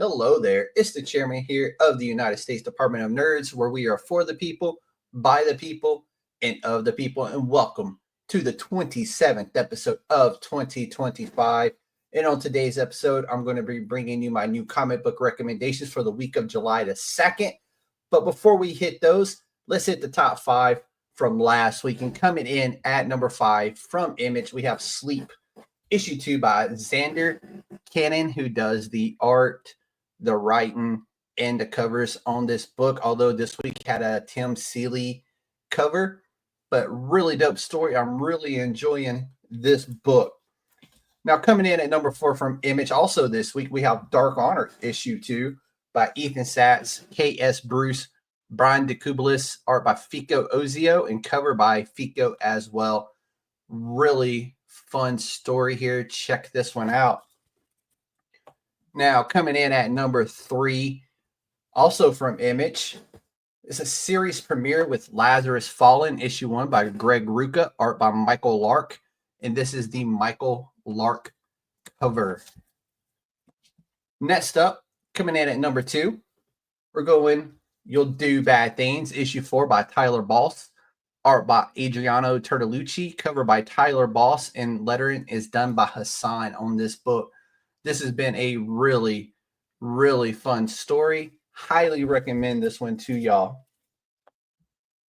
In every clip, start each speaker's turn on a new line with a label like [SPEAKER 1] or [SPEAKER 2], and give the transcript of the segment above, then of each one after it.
[SPEAKER 1] Hello there. It's the chairman here of the United States Department of Nerds, where we are for the people, by the people, and of the people. And welcome to the 27th episode of 2025. And on today's episode, I'm going to be bringing you my new comic book recommendations for the week of July the 2nd. But before we hit those, let's hit the top five from last week. And coming in at number 5 from Image, we have Sleep, issue 2 by Zander Cannon, who does the art, the writing, and the covers on this book. Although this week had a Tim Seeley cover, but really dope story. I'm really enjoying this book. Now, coming in at number 4 from Image, also this week, we have Dark Honor, issue 2 by Ethan Satz, K.S. Bruce, Brian Decubellis, art by Fico Ozio, and cover by Fico as well. Really fun story here. Check this one out. Now, coming in at number 3, also from Image, it's a series premiere with Lazarus Fallen, issue 1 by Greg Rucka, art by Michael Lark, and this is the Michael Lark cover. Next up, coming in at number 2, we're going You'll Do Bad Things, issue 4 by Tyler Boss, art by Adriano Tertolucci, cover by Tyler Boss, and lettering is done by Hassan on this book. This has been a really, really fun story. Highly recommend this one to y'all.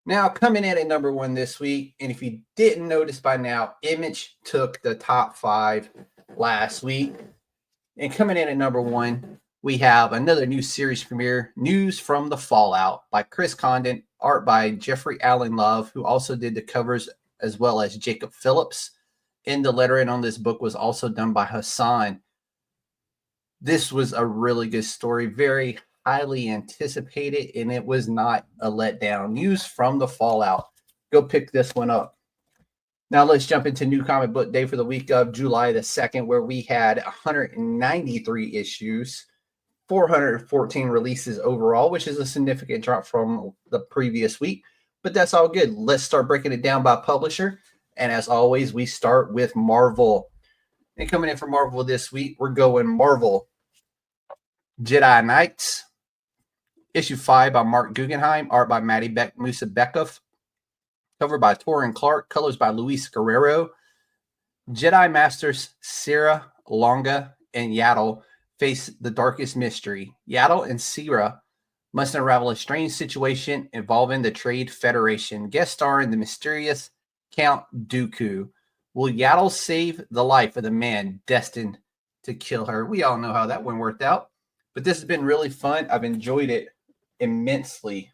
[SPEAKER 1] Now, coming in at number 1 this week, and if you didn't notice by now, Image took the top 5 last week. And coming in at number 1, we have another new series premiere, News from the Fallout by Chris Condon, art by Jeffrey Allen Love, who also did the covers, as well as Jacob Phillips. And the lettering on this book was also done by Hassan. This was a really good story, very highly anticipated, and it was not a letdown. News from the Fallout. Go pick this one up. Now let's jump into New Comic Book Day for the week of July the 2nd, where we had 193 issues, 414 releases overall, which is a significant drop from the previous week, but that's all good. Let's start breaking it down by publisher. And as always, we start with Marvel. And coming in for Marvel this week, we're going Marvel Jedi Knights, issue 5 by Mark Guggenheim, art by Matty Musa Bekoff, cover by Torrin Clark, colors by Luis Guerrero. Jedi Masters Sierra, Longa, and Yaddle face the darkest mystery. Yaddle and Sierra must unravel a strange situation involving the Trade Federation. Guest starring the mysterious Count Dooku. Will Yaddle save the life of the man destined to kill her? We all know how that one worked out, but this has been really fun. I've enjoyed it immensely.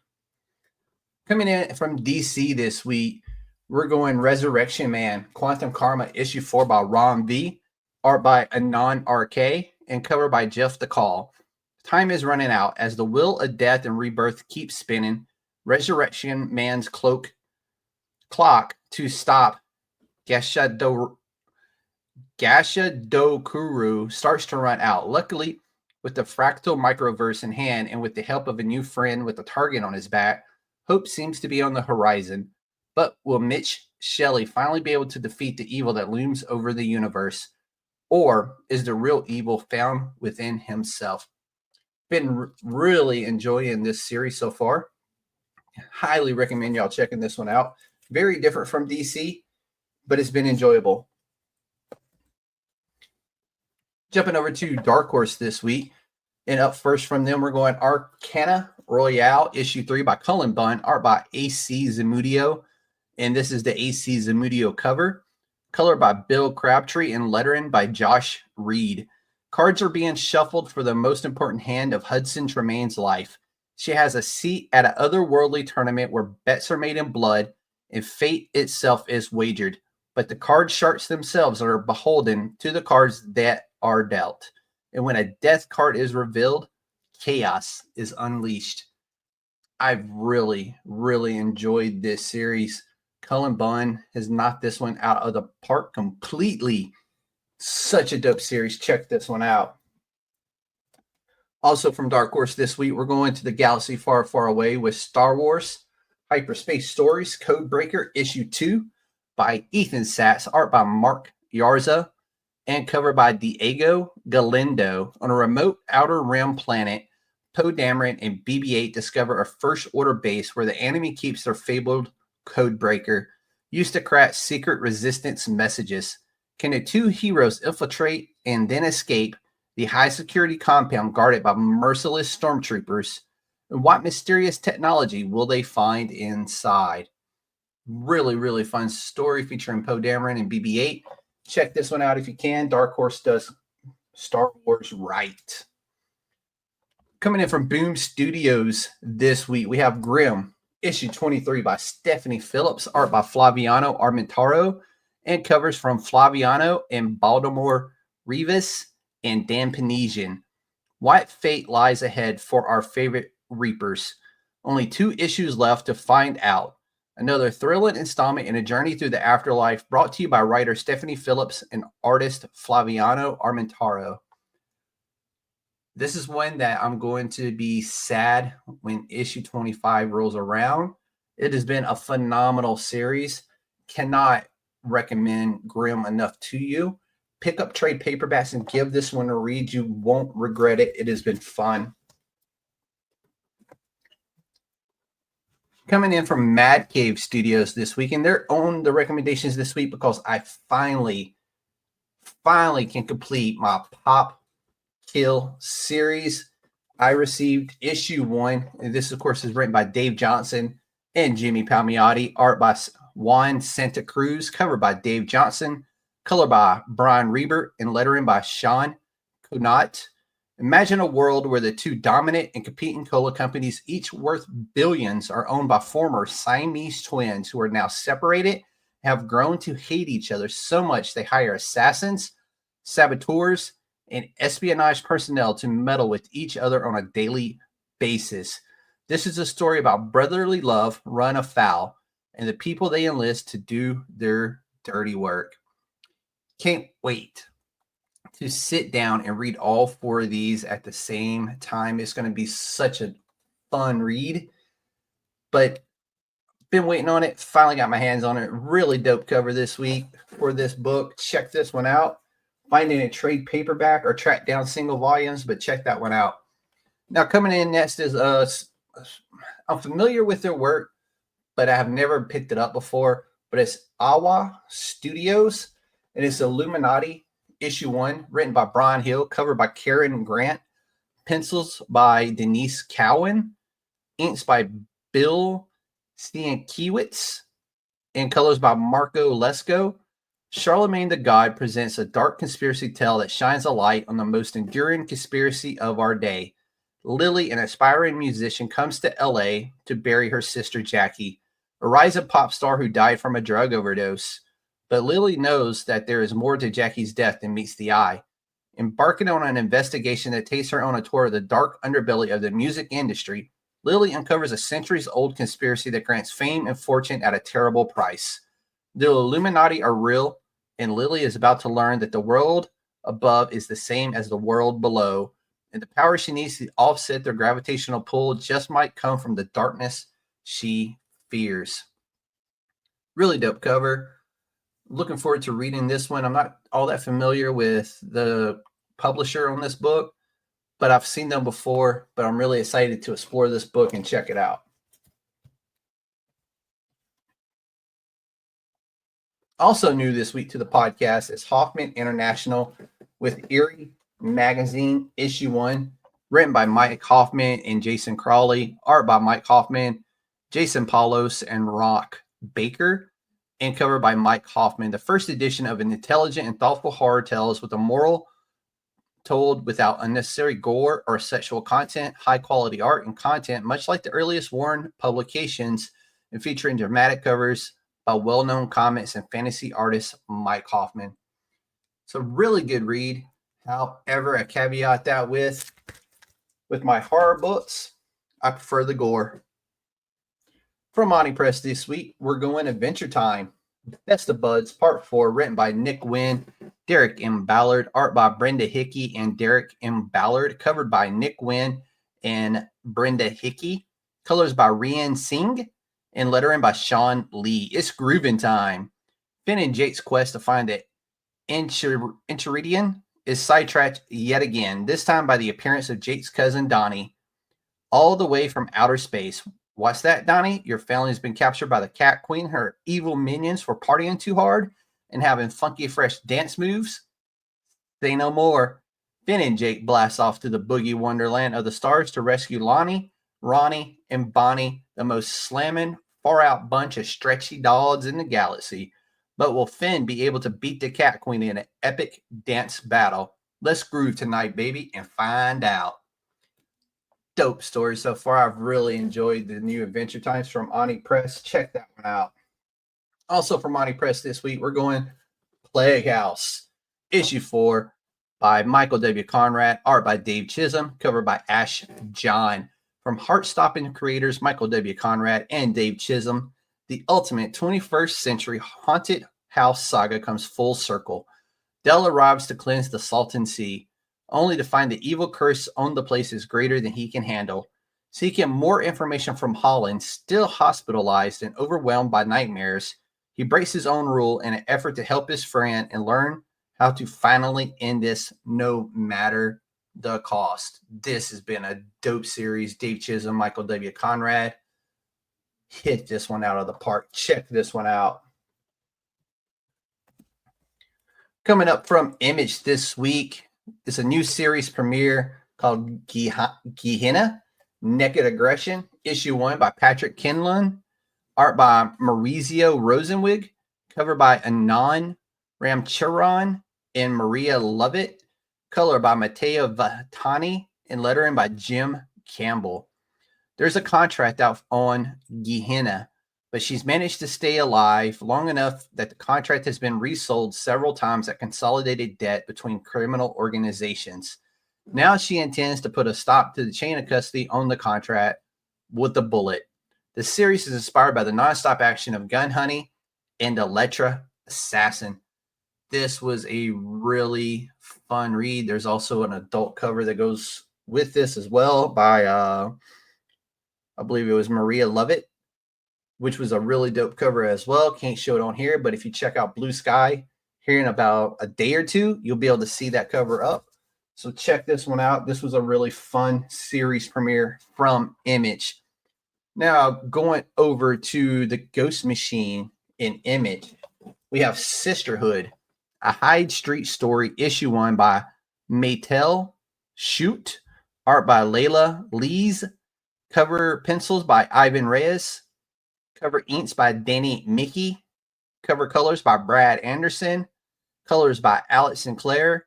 [SPEAKER 1] Coming in from DC this week, we're going Resurrection Man, Quantum Karma, issue 4 by Ron V, art by Anon RK, and cover by Jeff DeCall. Time is running out. As the wheel of death and rebirth keeps spinning, Resurrection Man's clock to stop Gasha Dokuru starts to run out. Luckily, with the fractal microverse in hand and with the help of a new friend with a target on his back, hope seems to be on the horizon. But will Mitch Shelley finally be able to defeat the evil that looms over the universe? Or is the real evil found within himself? Been really enjoying this series so far. Highly recommend y'all checking this one out. Very different from DC, but it's been enjoyable. Jumping over to Dark Horse this week. And up first from them, we're going Arcana Royale, issue 3 by Cullen Bunn, art by A.C. Zamudio. And this is the A.C. Zamudio cover. Color by Bill Crabtree and lettering by Josh Reed. Cards are being shuffled for the most important hand of Hudson Tremaine's life. She has a seat at an otherworldly tournament where bets are made in blood and fate itself is wagered. But the card sharks themselves are beholden to the cards that are dealt. And when a death card is revealed, chaos is unleashed. I've really, really enjoyed this series. Cullen Bunn has knocked this one out of the park completely. Such a dope series. Check this one out. Also from Dark Horse this week, we're going to the galaxy far, far away with Star Wars Hyperspace Stories Codebreaker issue 2 by Ethan Satz, art by Mark Yarza, and covered by Diego Galindo. On a remote outer rim planet, Poe Dameron and BB-8 discover a first-order base where the enemy keeps their fabled codebreaker, used to crack secret resistance messages. Can the two heroes infiltrate and then escape the high-security compound guarded by merciless stormtroopers? And what mysterious technology will they find inside? Really, really fun story featuring Poe Dameron and BB-8. Check this one out if you can. Dark Horse does Star Wars right. Coming in from Boom Studios this week, we have Grimm, issue 23 by Stephanie Phillips, art by Flaviano Armentaro, and covers from Flaviano and Baltimore Rivas and Dan Panesian. What fate lies ahead for our favorite Reapers? Only 2 issues left to find out. Another thrilling installment in a journey through the afterlife, brought to you by writer Stephanie Phillips and artist Flaviano Armentaro. This is one that I'm going to be sad when issue 25 rolls around. It has been a phenomenal series. Cannot recommend Grimm enough to you. Pick up trade paperbacks and give this one a read. You won't regret it. It has been fun. Coming in from Madcave Studios this week, and they're on the recommendations this week because I finally can complete my Pop Kill series. I received issue 1, and this, of course, is written by Dave Johnson and Jimmy Palmiotti, art by Juan Santa Cruz, cover by Dave Johnson, color by Brian Reber, and lettering by Sean Kunat. Imagine a world where the 2 dominant and competing cola companies, each worth billions, are owned by former Siamese twins who are now separated, have grown to hate each other so much they hire assassins, saboteurs, and espionage personnel to meddle with each other on a daily basis. This is a story about brotherly love run afoul and the people they enlist to do their dirty work. Can't wait to sit down and read all 4 of these at the same time. It's going to be such a fun read, but been waiting on it. Finally got my hands on it. Really dope cover this week for this book. Check this one out. Finding a trade paperback or track down single volumes, but check that one out. Now coming in next is I'm familiar with their work, but I have never picked it up before. But it's AWA Studios, and it's Illuminati issue 1, written by Brian Hill, covered by Karen Grant, pencils by Denise Cowan, inks by Bill Sienkiewicz, and colors by Marco Lesko. Charlemagne the God presents a dark conspiracy tale that shines a light on the most enduring conspiracy of our day. Lily, an aspiring musician, comes to LA to bury her sister Jackie, a rising pop star who died from a drug overdose. But Lily knows that there is more to Jackie's death than meets the eye. Embarking on an investigation that takes her on a tour of the dark underbelly of the music industry, Lily uncovers a centuries-old conspiracy that grants fame and fortune at a terrible price. The Illuminati are real, and Lily is about to learn that the world above is the same as the world below, and the power she needs to offset their gravitational pull just might come from the darkness she fears. Really dope cover. Looking forward to reading this one. I'm not all that familiar with the publisher on this book, but I've seen them before, but I'm really excited to explore this book and check it out. Also new this week to the podcast is Hoffman International with Eerie Magazine, issue 1, written by Mike Hoffman and Jason Crawley, art by Mike Hoffman, Jason Paulos, and Rock Baker, and covered by Mike Hoffman. The first edition of an intelligent and thoughtful horror tales with a moral told without unnecessary gore or sexual content, high quality art and content, much like the earliest Warren publications, and featuring dramatic covers by well-known comics and fantasy artist Mike Hoffman. It's a really good read. However, I caveat that with my horror books, I prefer the gore. From Oni Press this week, we're going Adventure Time. Best of Buds, Part 4, written by Nick Wynn, Derek M. Ballard, art by Brenda Hickey and Derek M. Ballard, covered by Nick Wynn and Brenda Hickey, colors by Rian Singh, and lettering by Sean Lee. It's grooving time. Finn and Jake's quest to find the Enchiridion is sidetracked yet again, this time by the appearance of Jake's cousin Donnie, all the way from outer space. What's that, Donnie? Your family has been captured by the Cat Queen, her evil minions, for partying too hard and having funky, fresh dance moves? Say no more. Finn and Jake blast off to the boogie wonderland of the stars to rescue Lonnie, Ronnie, and Bonnie, the most slamming, far-out bunch of stretchy dogs in the galaxy. But will Finn be able to beat the Cat Queen in an epic dance battle? Let's groove tonight, baby, and find out. Dope story so far. I've really enjoyed the new Adventure Times from Oni Press. Check that one out. Also from Oni Press this week, we're going Plague House, issue 4 by Michael W. Conrad, art by Dave Chisholm, cover by Ash John. From heart-stopping creators Michael W. Conrad and Dave Chisholm, the ultimate 21st century haunted house saga comes full circle. Del arrives to cleanse the Salton Sea, only to find the evil curse on the place is greater than he can handle. Seeking more information from Holland, still hospitalized and overwhelmed by nightmares, he breaks his own rule in an effort to help his friend and learn how to finally end this no matter the cost. This has been a dope series. Dave Chisholm, Michael W. Conrad. Hit this one out of the park. Check this one out. Coming up from Image this week is a new series premiere called Gehenna, Naked Aggression, issue 1 by Patrick Kinlan, art by Maurizio Rosenwig, cover by Anand Ramcharan and Maria Lovett, color by Matteo Vatani, and lettering by Jim Campbell. There's a contract out on Gehenna, but she's managed to stay alive long enough that the contract has been resold several times at consolidated debt between criminal organizations. Now she intends to put a stop to the chain of custody on the contract with a bullet. The series is inspired by the nonstop action of Gun Honey and Electra Assassin. This was a really fun read. There's also an adult cover that goes with this as well by, I believe it was Maria Lovett, which was a really dope cover as well. Can't show it on here, but if you check out Blue Sky here in about a day or two, you'll be able to see that cover up. So check this one out. This was a really fun series premiere from Image. Now, going over to the Ghost Machine in Image, we have Sisterhood, a Hyde Street story, issue 1 by Maytel Shoot, art by Layla Lees, cover pencils by Ivan Reyes, cover inks by Danny Mickey, cover colors by Brad Anderson, colors by Alex Sinclair,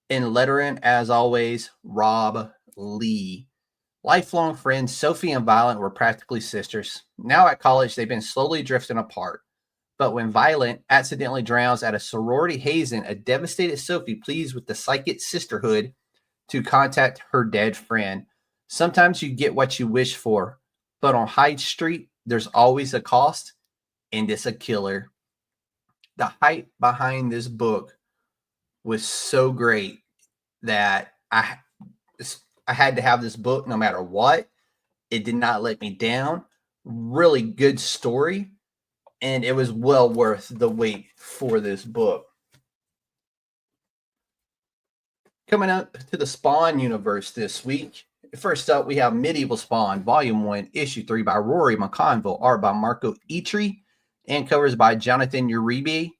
[SPEAKER 1] and lettering, as always, Rob Lee. Lifelong friends Sophie and Violet were practically sisters. Now at college, they've been slowly drifting apart. But when Violet accidentally drowns at a sorority hazing, a devastated Sophie pleads with the psychic sisterhood to contact her dead friend. Sometimes you get what you wish for, but on Hyde Street, there's always a cost, and it's a killer. The hype behind this book was so great that I had to have this book no matter what. It did not let me down. Really good story, and it was well worth the wait for this book. Coming up to the Spawn universe this week, first up, we have Medieval Spawn, Volume 1, Issue 3 by Rory McConville, art by Marco Itri, and covers by Jonathan Uribe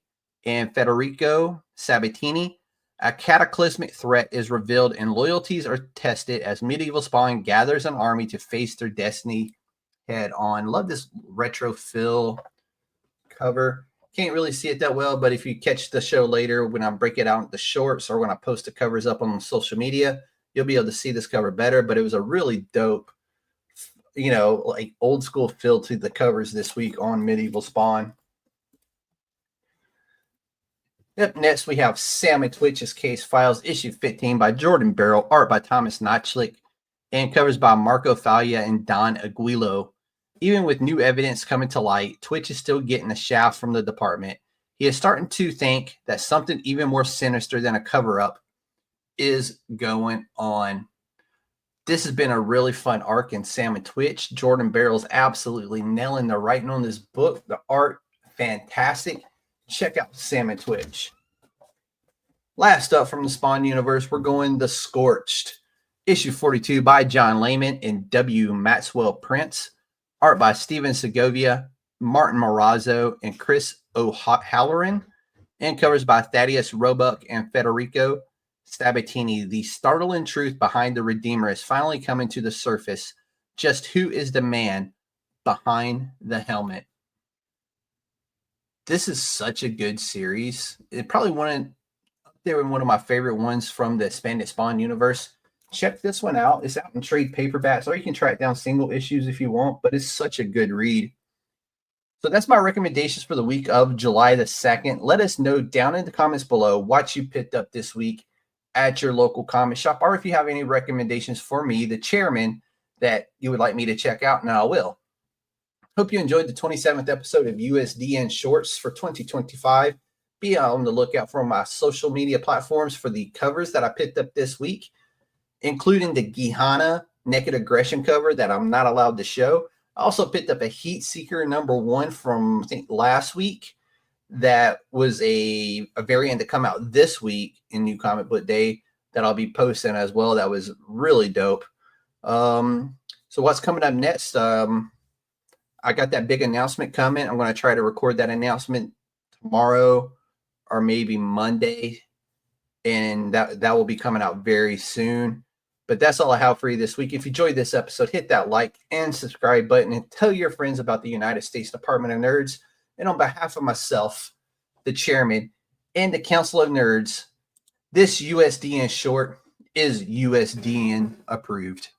[SPEAKER 1] and Federico Sabatini. A cataclysmic threat is revealed and loyalties are tested as Medieval Spawn gathers an army to face their destiny head on. Love this retro fill cover. Can't really see it that well, but if you catch the show later when I break it out into the shorts or when I post the covers up on social media, you'll be able to see this cover better. But it was a really dope, like old school feel to the covers this week on Medieval Spawn. Up next, we have Sam and Twitch's Case Files, issue 15 by Jordan Barrow, art by Thomas Notchlick, and covers by Marco Falia and Don Aguilo. Even with new evidence coming to light, Twitch is still getting a shaft from the department. He is starting to think that something even more sinister than a cover-up is going on. This has been a really fun arc in Sam and Twitch. Jordan Barrow's absolutely nailing the writing on this book. The art, fantastic. Check out Sam and Twitch. Last up from the Spawn universe, we're going The Scorched, issue 42 by John Layman and W. Maxwell Prince. Art by Steven Segovia, Martin Morazzo, and Chris O'Halloran. And covers by Thaddeus Roebuck and Federico Sabatini. The startling truth behind the Redeemer is finally coming to the surface. Just who is the man behind the helmet? This is such a good series. It probably one of my favorite ones from the Expanded Spawn universe. Check this one out. It's out in trade paperbacks, or you can track down single issues if you want, but it's such a good read. So that's my recommendations for the week of July the 2nd. Let us know down in the comments below what you picked up this week at your local comic shop, or if you have any recommendations for me, the chairman, that you would like me to check out, and I will. Hope you enjoyed the 27th episode of USDN Shorts for 2025. Be on the lookout for my social media platforms for the covers that I picked up this week, including the Gihana Naked Aggression cover that I'm not allowed to show. I also picked up a Heat Seeker #1 from, I think, last week. That was a variant to come out this week in New Comic Book Day that I'll be posting as well. That was really dope. So what's coming up next? I got that big announcement coming. I'm going to try to record that announcement tomorrow or maybe Monday, and that will be coming out very soon. But that's all I have for you this week. If you enjoyed this episode, hit that like and subscribe button and tell your friends about the United States Department of Nerds. And on behalf of myself, the chairman, and the Council of Nerds, this USDN short is USDN approved.